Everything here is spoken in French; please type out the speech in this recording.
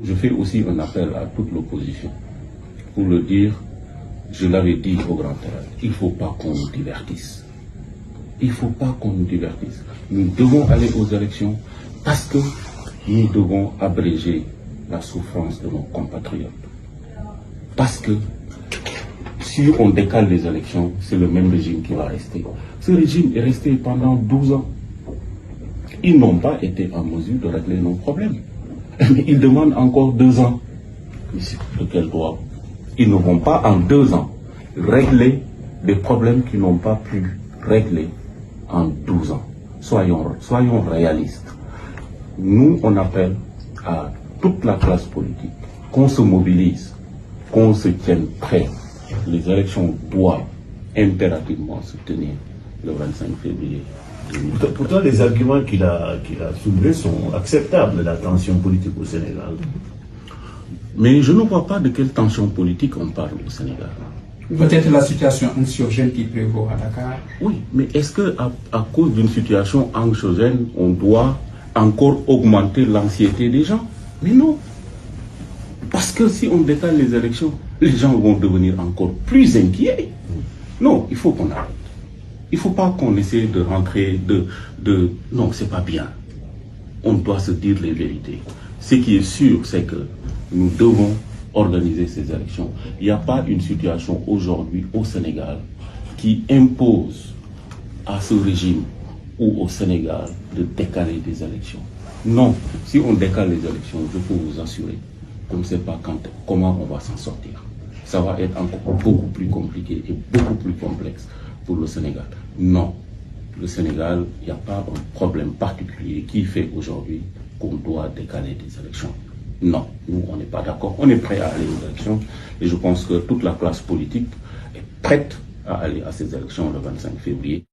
Je fais aussi un appel à toute l'opposition pour le dire, je l'avais dit au Grand Théâtre, il ne faut pas qu'on nous divertisse. Il ne faut pas qu'on nous divertisse. Nous devons aller aux élections parce que nous devons abréger la souffrance de nos compatriotes. Parce que si on décale les élections, c'est le même régime qui va rester. Ce régime est resté pendant 12 ans. Ils n'ont pas été en mesure de régler nos problèmes. Mais ils demandent encore 2 ans. De quel droit? Ils ne vont pas en 2 ans régler des problèmes qu'ils n'ont pas pu régler en 12 ans. Soyons réalistes. Nous, on appelle à toute la classe politique qu'on se mobilise, qu'on se tienne prêt. Les élections doivent impérativement se tenir le 25 février. Pourtant, les arguments qu'il a soulevés sont acceptables, la tension politique au Sénégal. Mais je ne vois pas de quelle tension politique on parle au Sénégal. Peut-être la situation anxiogène qui prévaut à Dakar. Oui, mais est-ce qu'à cause d'une situation anxiogène, on doit encore augmenter l'anxiété des gens? Mais non. Parce que si on décale les élections, les gens vont devenir encore plus inquiets. Non, il faut qu'on arrête. Il ne faut pas qu'on essaie de rentrer Non, c'est pas bien. On doit se dire les vérités. Ce qui est sûr, c'est que nous devons organiser ces élections. Il n'y a pas une situation aujourd'hui au Sénégal qui impose à ce régime ou au Sénégal de décaler des élections. Non, si on décale les élections, je peux vous assurer qu'on ne sait pas comment on va s'en sortir. Ça va être encore beaucoup plus compliqué et beaucoup plus complexe pour le Sénégal. Non, le Sénégal, il n'y a pas un problème particulier qui fait aujourd'hui qu'on doit décaler des élections. Non, nous, on n'est pas d'accord. On est prêt à aller aux élections et je pense que toute la classe politique est prête à aller à ces élections le 25 février.